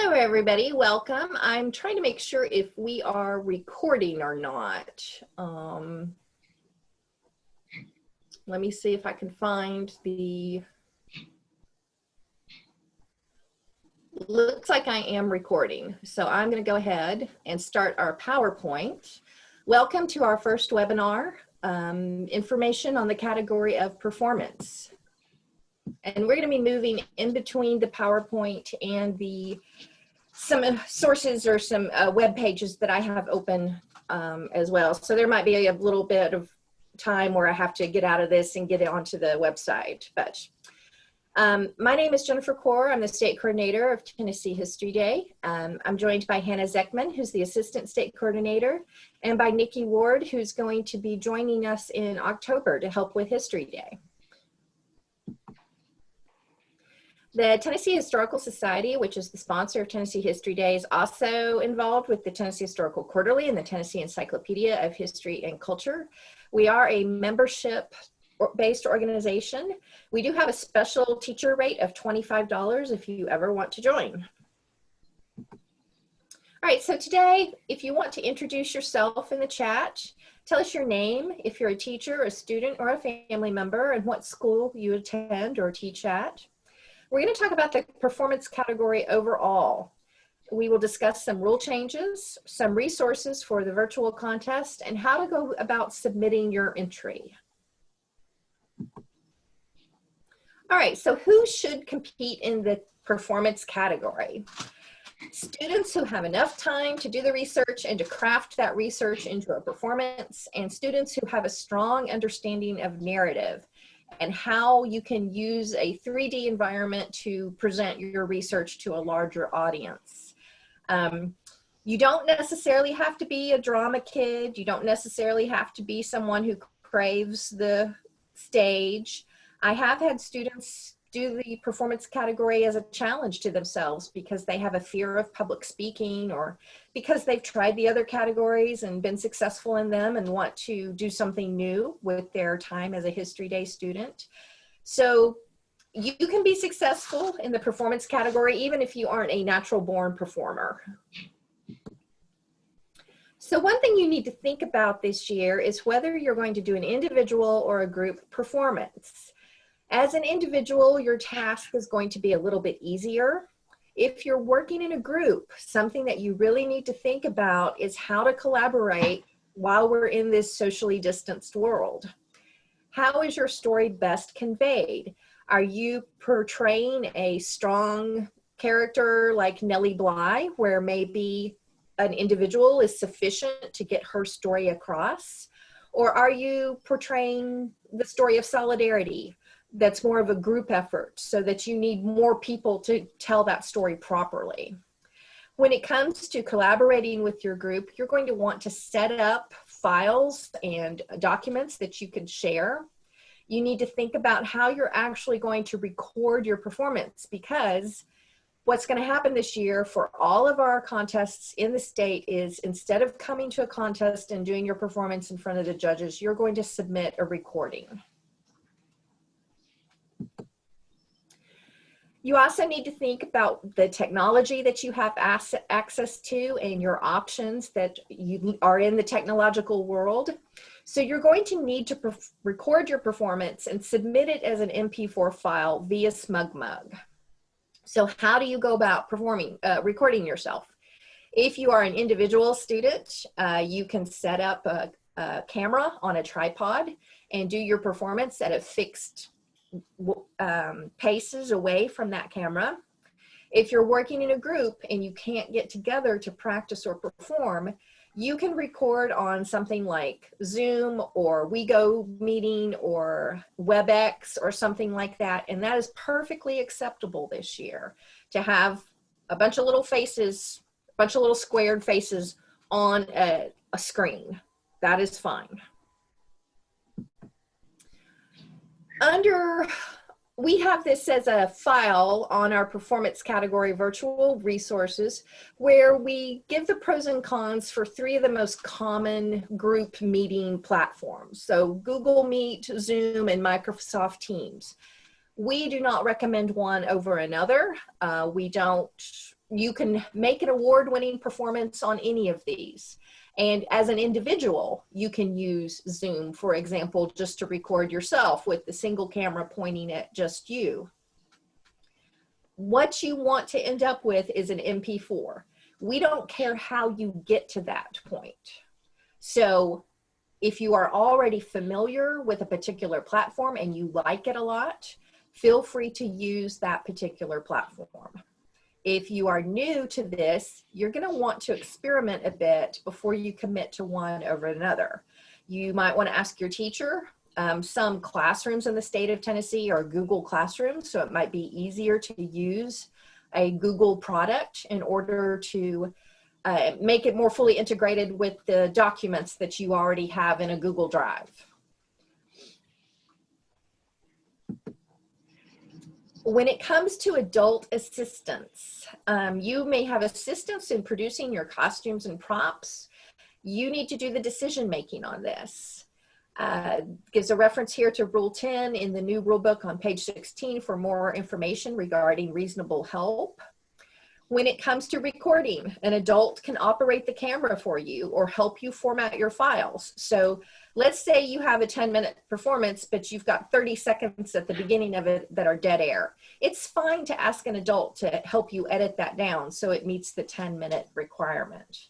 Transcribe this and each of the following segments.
Hello, everybody. Welcome. I'm trying to make sure if we are recording or not. Let me see if I can find the... Looks like I am recording. So I'm going to go ahead and start our PowerPoint. Welcome to our first webinar, information on the category of performance. And we're going to be moving in between the PowerPoint and some sources or some web pages that I have open as well. So there might be a little bit of time where I have to get out of this and get it onto the website. But my name is Jennifer Kaur. I'm the state coordinator of Tennessee History Day. I'm joined by Hannah Zeckman, who's the assistant state coordinator, and by Nikki Ward, who's going to be joining us in October to help with History Day. The Tennessee Historical Society, which is the sponsor of Tennessee History Day, is also involved with the Tennessee Historical Quarterly and the Tennessee Encyclopedia of History and Culture. We are a membership-based organization. We do have a special teacher rate of $25 if you ever want to join. All right, so today, if you want to introduce yourself in the chat, tell us your name, if you're a teacher, a student, or a family member, and what school you attend or teach at. We're going to talk about the performance category overall. We will discuss some rule changes, some resources for the virtual contest, and how to go about submitting your entry. All right, so who should compete in the performance category? Students who have enough time to do the research and to craft that research into a performance, and students who have a strong understanding of narrative and how you can use a 3D environment to present your research to a larger audience. You don't necessarily have to be a drama kid. You don't necessarily have to be someone who craves the stage. I have had students do the performance category as a challenge to themselves because they have a fear of public speaking, or because they've tried the other categories and been successful in them and want to do something new with their time as a History Day student. So you can be successful in the performance category even if you aren't a natural born performer. So one thing you need to think about this year is whether you're going to do an individual or a group performance. As an individual, your task is going to be a little bit easier. If you're working in a group, something that you really need to think about is how to collaborate while we're in this socially distanced world. How is your story best conveyed? Are you portraying a strong character like Nellie Bly, where maybe an individual is sufficient to get her story across? Or are you portraying the story of solidarity that's more of a group effort, so that you need more people to tell that story properly? When it comes to collaborating with your group, you're going to want to set up files and documents that you can share. You need to think about how you're actually going to record your performance, because what's going to happen this year for all of our contests in the state is, instead of coming to a contest and doing your performance in front of the judges, you're going to submit a recording. You also need to think about the technology that you have access to and your options that you are in the technological world. So you're going to need to record your performance and submit it as an MP4 file via SmugMug. So how do you go about recording yourself? If you are an individual student, you can set up a camera on a tripod and do your performance at a fixed paces away from that camera. If you're working in a group and you can't get together to practice or perform, you can record on something like Zoom or WeGoMeeting or WebEx or something like that, and that is perfectly acceptable this year, to have a bunch of little faces, a bunch of little squared faces on a screen. That is fine. We have this as a file on our performance category virtual resources, where we give the pros and cons for 3 of the most common group meeting platforms. So Google Meet, Zoom, and Microsoft Teams. We do not recommend one over another. We don't you can make an award-winning performance on any of these. And as an individual, you can use Zoom, for example, just to record yourself with the single camera pointing at just you. What you want to end up with is an MP4. We don't care how you get to that point. So if you are already familiar with a particular platform and you like it a lot, feel free to use that particular platform. If you are new to this, you're going to want to experiment a bit before you commit to one over another. You might want to ask your teacher. Some classrooms in the state of Tennessee are Google Classrooms, so it might be easier to use a Google product in order to make it more fully integrated with the documents that you already have in a Google Drive. When it comes to adult assistance, you may have assistance in producing your costumes and props. You need to do the decision making on this. Gives a reference here to Rule 10 in the new rule book on page 16 for more information regarding reasonable help. When it comes to recording, an adult can operate the camera for you or help you format your files. So let's say you have a 10-minute performance, but you've got 30 seconds at the beginning of it that are dead air. It's fine to ask an adult to help you edit that down so it meets the 10-minute requirement.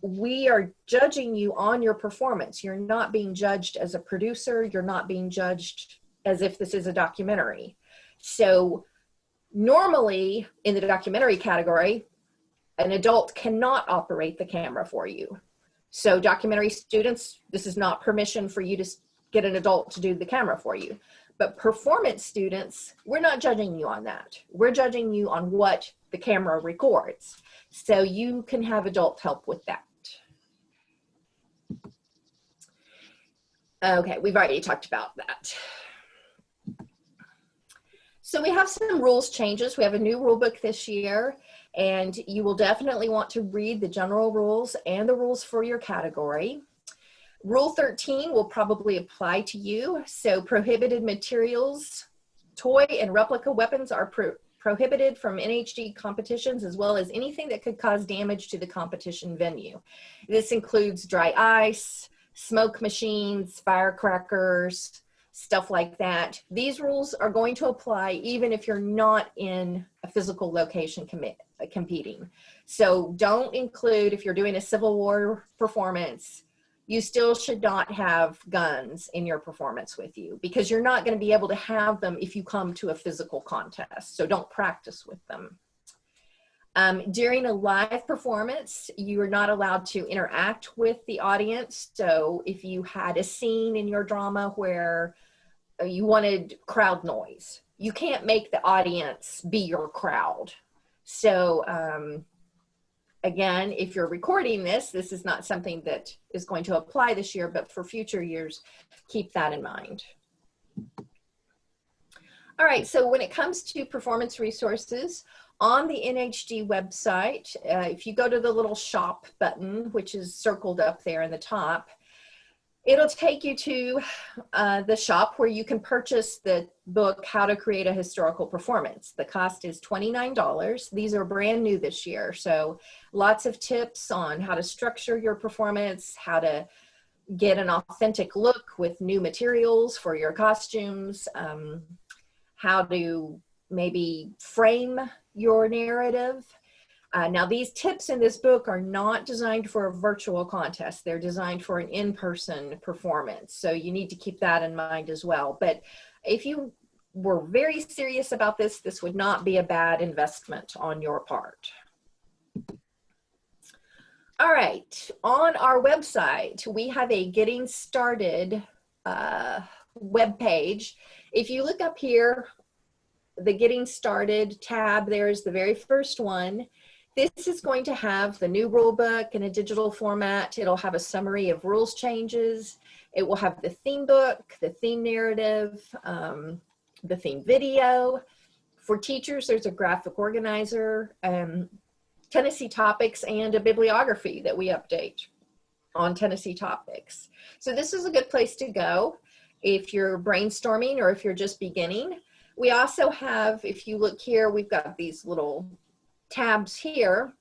We are judging you on your performance. You're not being judged as a producer. You're not being judged as if this is a documentary. So normally in the documentary category, an adult cannot operate the camera for you. So documentary students, this is not permission for you to get an adult to do the camera for you. But performance students, we're not judging you on that. We're judging you on what the camera records. So you can have adult help with that. Okay, we've already talked about that. So we have some rules changes. We have a new rule book this year, and you will definitely want to read the general rules and the rules for your category. Rule 13 will probably apply to you. So prohibited materials, toy and replica weapons are prohibited from NHD competitions, as well as anything that could cause damage to the competition venue. This includes dry ice, smoke machines, firecrackers, stuff like that. These rules are going to apply even if you're not in a physical location competing. So don't include, if you're doing a Civil War performance, you still should not have guns in your performance with you because you're not going to be able to have them if you come to a physical contest. So don't practice with them. During a live performance, you are not allowed to interact with the audience. So if you had a scene in your drama where you wanted crowd noise, you can't make the audience be your crowd. So again, if you're recording this, this is not something that is going to apply this year, but for future years, keep that in mind. All right, so when it comes to performance resources, on the NHD website, if you go to the little shop button, which is circled up there in the top, it'll take you to the shop where you can purchase the book, How to Create a Historical Performance. The cost is $29. These are brand new this year. So lots of tips on how to structure your performance, how to get an authentic look with new materials for your costumes, how to maybe frame your narrative. Now these tips in this book are not designed for a virtual contest. They're designed for an in-person performance. So you need to keep that in mind as well. But if you were very serious about this, this would not be a bad investment on your part. All right, on our website, we have a Getting Started web page. If you look up here, the Getting Started tab, there's the very first one. This is going to have the new rule book in a digital format. It'll have a summary of rules changes. It will have the theme book, the theme narrative, the theme video. For teachers, there's a graphic organizer, Tennessee topics, and a bibliography that we update on Tennessee topics. So this is a good place to go if you're brainstorming or if you're just beginning. We also have, if you look here, we've got these little tabs here,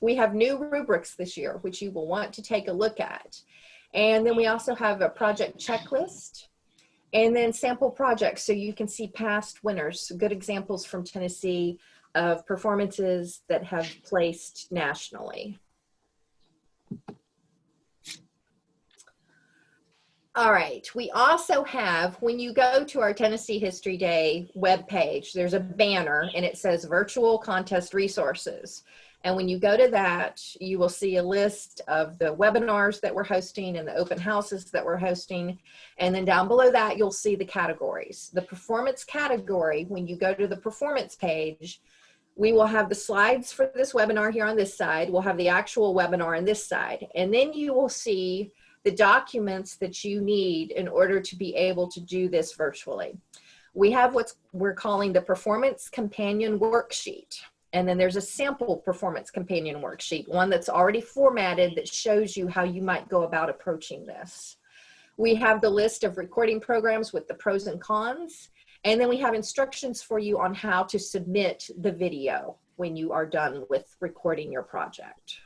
we have new rubrics this year, which you will want to take a look at. And then we also have a project checklist and then sample projects, so you can see past winners, good examples from Tennessee of performances that have placed nationally. All right, we also have, when you go to our Tennessee History Day webpage, there's a banner and it says virtual contest resources. And when you go to that, you will see a list of the webinars that we're hosting and the open houses that we're hosting. And then down below that, you'll see the categories. The performance category, when you go to the performance page, we will have the slides for this webinar here on this side. We'll have the actual webinar on this side. And then you will see the documents that you need in order to be able to do this virtually. We have what we're calling the Performance Companion Worksheet. And then there's a sample Performance Companion Worksheet, one that's already formatted that shows you how you might go about approaching this. We have the list of recording programs with the pros and cons. And then we have instructions for you on how to submit the video when you are done with recording your project.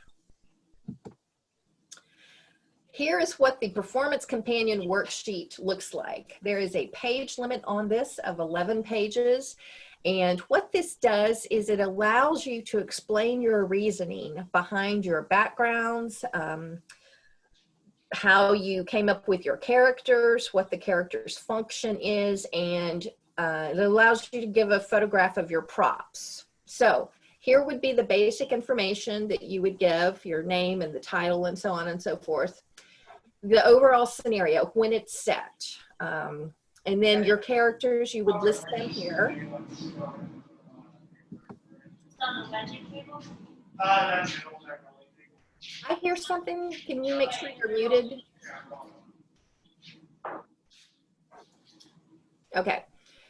Here is what the Performance Companion Worksheet looks like. There is a page limit on this of 11 pages. And what this does is it allows you to explain your reasoning behind your backgrounds, how you came up with your characters, what the character's function is, and it allows you to give a photograph of your props. So here would be the basic information that you would give, your name and the title and so on and so forth. The overall scenario, when it's set. And then your characters, you would list them here. I hear something. Can you make sure you're muted? Okay.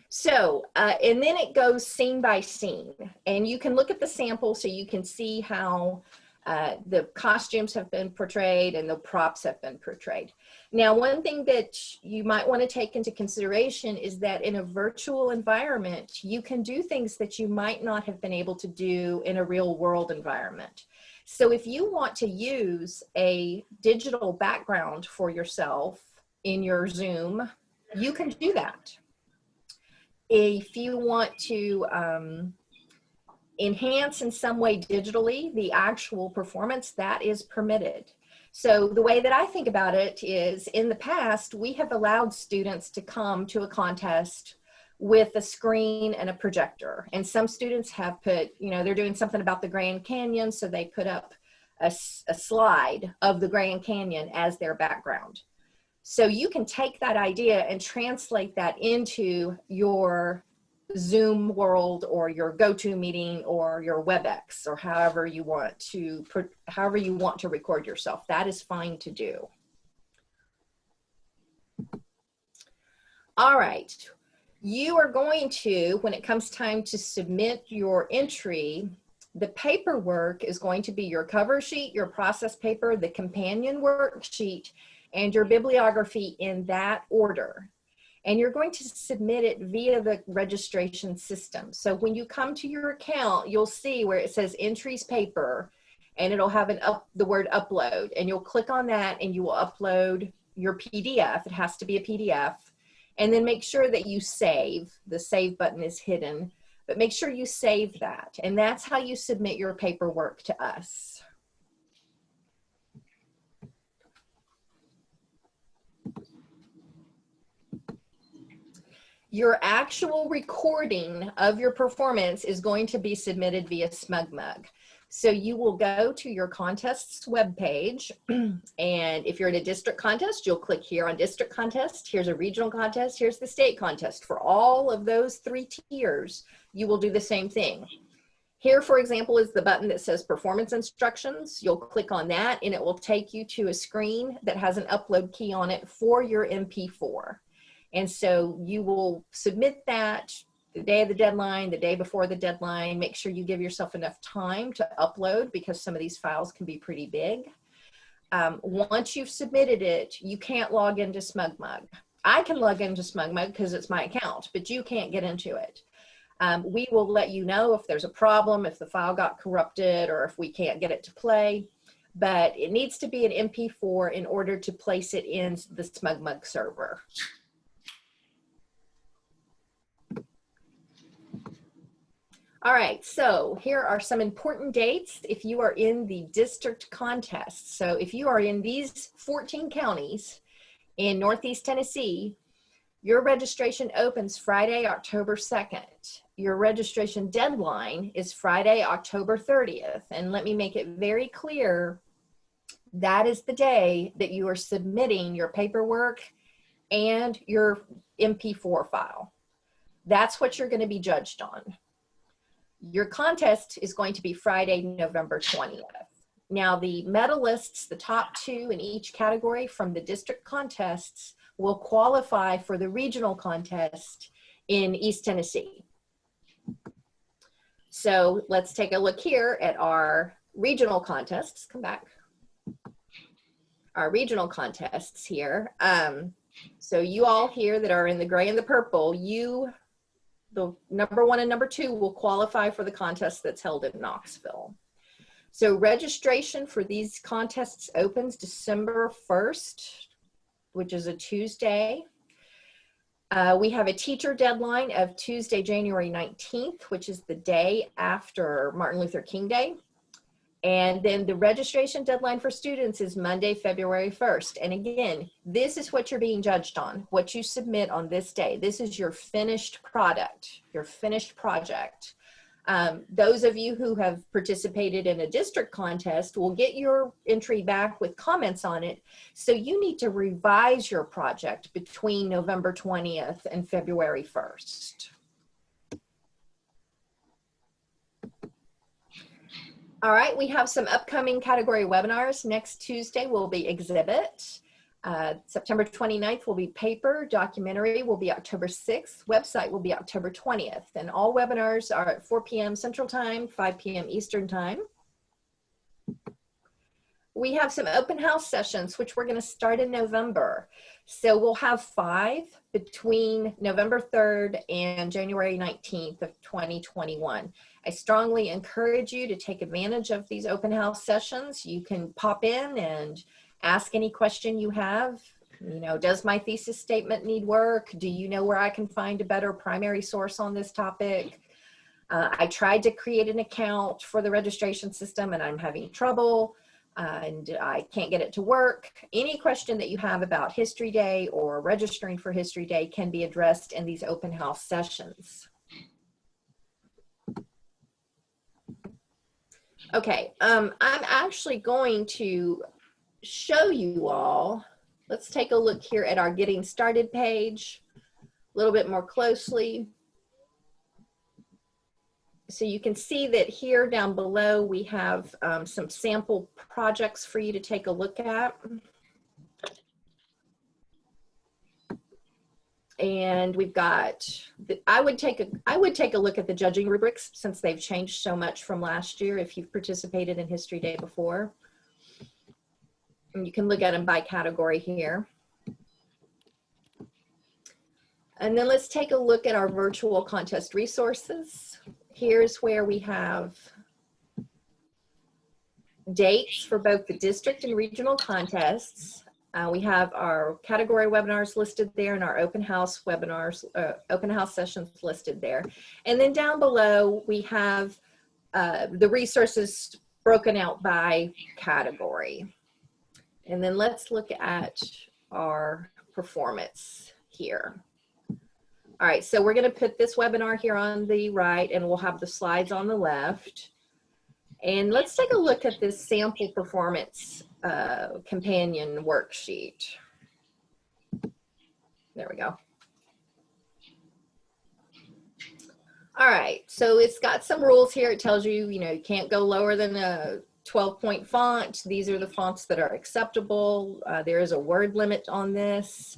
So, and then it goes scene by scene. And you can look at the sample so you can see how the costumes have been portrayed and the props have been portrayed. Now, one thing that you might want to take into consideration is that in a virtual environment, you can do things that you might not have been able to do in a real world environment. So if you want to use a digital background for yourself in your Zoom, you can do that. If you want to enhance in some way digitally the actual performance, that is permitted. So the way that I think about it is, in the past, we have allowed students to come to a contest with a screen and a projector. And some students have put, you know, they're doing something about the Grand Canyon, so they put up a slide of the Grand Canyon as their background. So you can take that idea and translate that into your Zoom world or your GoToMeeting or your WebEx, or however you want to record yourself. That is fine to do. All right. You are going to, when it comes time to submit your entry, the paperwork is going to be your cover sheet, your process paper, the companion worksheet, and your bibliography in that order. And you're going to submit it via the registration system. So when you come to your account, you'll see where it says entries paper, and it'll have the word upload, and you'll click on that and you will upload your PDF. It has to be a PDF. And then make sure that you save. The save button is hidden, but make sure you save that. And that's how you submit your paperwork to us. Your actual recording of your performance is going to be submitted via SmugMug. So you will go to your contests webpage, and if you're in a district contest, you'll click here on district contest. Here's a regional contest. Here's the state contest. For all of those 3 tiers, you will do the same thing. Here, for example, is the button that says performance instructions. You'll click on that, and it will take you to a screen that has an upload key on it for your MP4. And so you will submit that the day of the deadline, the day before the deadline. Make sure you give yourself enough time to upload, because some of these files can be pretty big. Once you've submitted it, you can't log into SmugMug. I can log into SmugMug because it's my account, but you can't get into it. We will let you know if there's a problem, if the file got corrupted, or if we can't get it to play. But it needs to be an MP4 in order to place it in the SmugMug server. All right, so here are some important dates if you are in the district contest. So if you are in these 14 counties in Northeast Tennessee, your registration opens Friday, October 2nd. Your registration deadline is Friday, October 30th. And let me make it very clear, that is the day that you are submitting your paperwork and your MP4 file. That's what you're going to be judged on. Your contest is going to be Friday, November 20th. Now, the medalists, the top 2 in each category from the district contests, will qualify for the regional contest in East Tennessee. So let's take a look here at our regional contests. Come back. Our regional contests here. So you all here that are in the gray and the purple, the number 1 and number 2 will qualify for the contest that's held in Knoxville. So registration for these contests opens December 1st, which is a Tuesday. We have a teacher deadline of Tuesday, January 19th, which is the day after Martin Luther King Day. And then the registration deadline for students is Monday, February 1st. And again, this is what you're being judged on, what you submit on this day. This is your finished product, your finished project. Those of you who have participated in a district contest will get your entry back with comments on it. So you need to revise your project between November 20th and February 1st. All right, we have some upcoming category webinars. Next Tuesday will be exhibit. September 29th will be paper. Documentary will be October 6th. Website will be October 20th. And all webinars are at 4 p.m. Central Time, 5 p.m. Eastern Time. We have some open house sessions, which we're going to start in November. So we'll have 5 between November 3rd and January 19th of 2021. I strongly encourage you to take advantage of these open house sessions. You can pop in and ask any question you have. You know, does my thesis statement need work? Do you know where I can find a better primary source on this topic? I tried to create an account for the registration system and I'm having trouble. And I can't get it to work. Any question that you have about History Day or registering for History Day can be addressed in these open house sessions. Okay, I'm actually going to show you all, let's take a look here at our Getting Started page a little bit more closely. So you can see that here down below we have some sample projects for you to take a look at. And we've got, I would take a look at the judging rubrics since they've changed so much from last year if you've participated in History Day before. And you can look at them by category here. And then let's take a look at our virtual contest resources. Here's where we have dates for both the district and regional contests. We have our category webinars listed there and our open house webinars, open house sessions listed there. And then down below, we have the resources broken out by category. And then let's look at our performance here. All right, so we're going to put this webinar here on the right and we'll have the slides on the left. And let's take a look at this sample performance companion worksheet. There we go. All right, so it's got some rules here. It tells you, you know, you can't go lower than a 12-point font. These are the fonts that are acceptable. There is a word limit on this.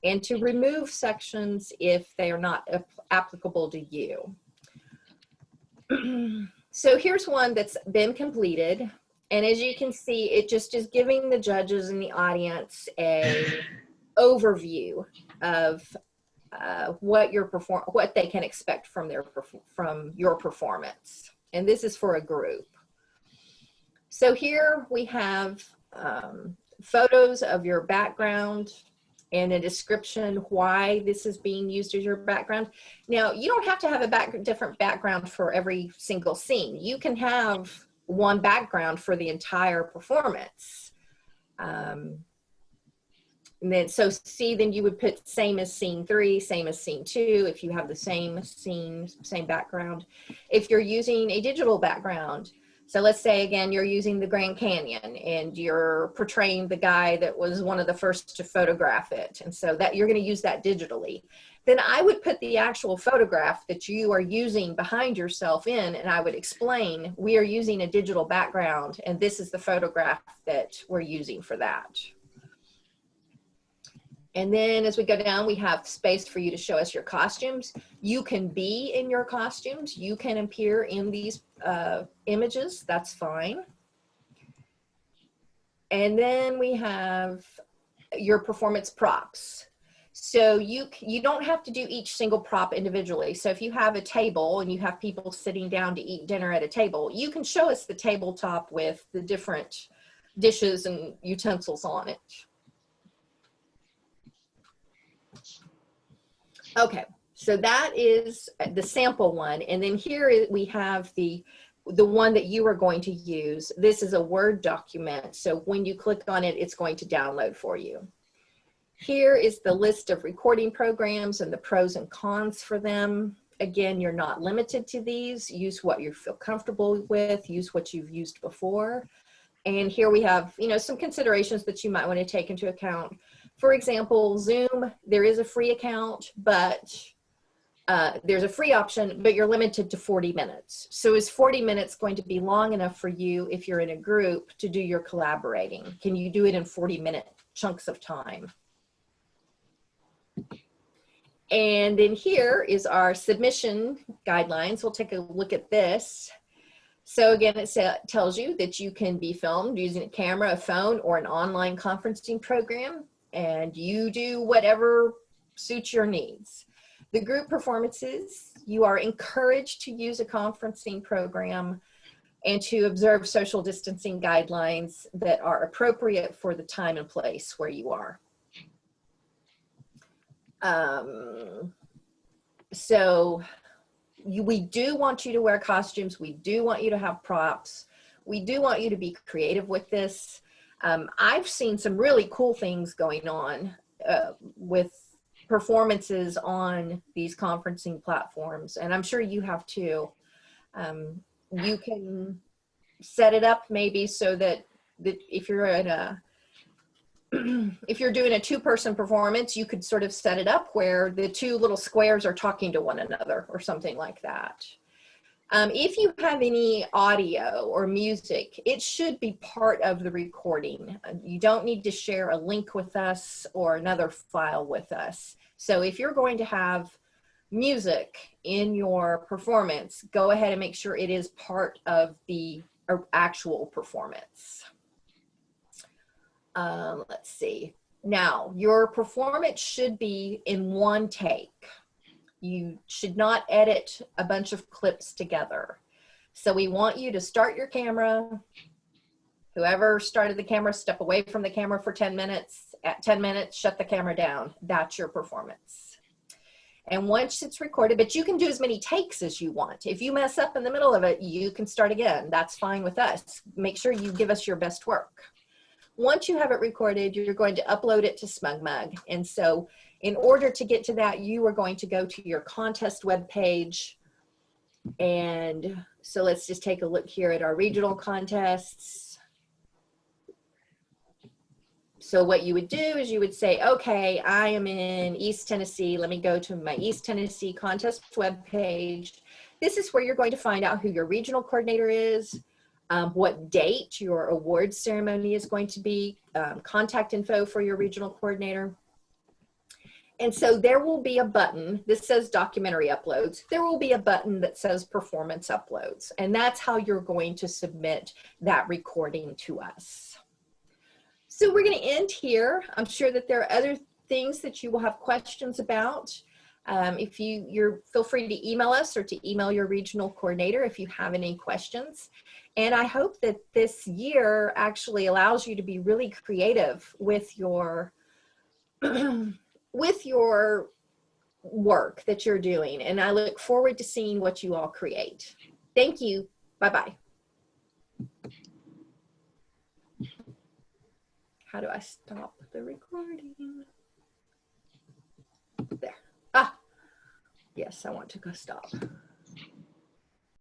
And to remove sections if they are not applicable to you. So here's one that's been completed. And as you can see, it just is giving the judges and the audience a overview of what they can expect from your performance. And this is for a group. So here we have photos of your background and a description why this is being used as your background. Now, you don't have to have a different background for every single scene. You can have one background for the entire performance. And then, so see, then you would put same as scene 3, same as scene 2, if you have the same scene, same background. If you're using a digital background, so let's say, again, you're using the Grand Canyon and you're portraying the guy that was one of the first to photograph it. And so that you're going to use that digitally. Then I would put the actual photograph that you are using behind yourself in, and I would explain, we are using a digital background, and this is the photograph that we're using for that. And then as we go down, we have space for you to show us your costumes. You can be in your costumes. You can appear in these images. That's fine. And then we have your performance props. So you don't have to do each single prop individually. So if you have a table and you have people sitting down to eat dinner at a table, you can show us the tabletop with the different dishes and utensils on it. Okay, so that is the sample one. And then here we have the one that you are going to use. This is a Word document. So when you click on it, it's going to download for you. Here is the list of recording programs and the pros and cons for them. Again, you're not limited to these. Use what you feel comfortable with. Use what you've used before. And here we have, some considerations that you might want to take into account. For example, Zoom, there is a free account, but there's a free option, but you're limited to 40 minutes. So is 40 minutes going to be long enough for you if you're in a group to do your collaborating? Can you do it in 40-minute chunks of time? And then here is our submission guidelines. We'll take a look at this. So again, it tells you that you can be filmed using a camera, a phone, or an online conferencing program, and you do whatever suits your needs. The group performances, you are encouraged to use a conferencing program and to observe social distancing guidelines that are appropriate for the time and place where you are. We do want you to wear costumes. We do want you to have props. We do want you to be creative with this. I've seen some really cool things going on with performances on these conferencing platforms, and I'm sure you have too. You can set it up maybe so that if you're at if you're doing a 2-person performance, you could sort of set it up where the 2 little squares are talking to one another or something like that. If you have any audio or music, it should be part of the recording. You don't need to share a link with us or another file with us. So if you're going to have music in your performance, go ahead and make sure it is part of the actual performance. Let's see. Now, your performance should be in one take. You should not edit a bunch of clips together. So we want you to start your camera. Whoever started the camera, step away from the camera for 10 minutes. At 10 minutes, shut the camera down. That's your performance. And once it's recorded, but you can do as many takes as you want. If you mess up in the middle of it, you can start again. That's fine with us. Make sure you give us your best work. Once you have it recorded, you're going to upload it to SmugMug. And so in order to get to that, you are going to go to your contest webpage. And so let's just take a look here at our regional contests. So what you would do is you would say, okay, I am in East Tennessee. Let me go to my East Tennessee contest webpage. This is where you're going to find out who your regional coordinator is, what date your awards ceremony is going to be, contact info for your regional coordinator. And so there will be a button, this says documentary uploads. There will be a button that says performance uploads. And that's how you're going to submit that recording to us. So we're going to end here. I'm sure that there are other things that you will have questions about. If you're feel free to email us or to email your regional coordinator if you have any questions. And I hope that this year actually allows you to be really creative with your with your work that you're doing. And I look forward to seeing what you all create. Thank you. Bye-bye. How do I stop the recording? There. Ah, yes, I want to go stop.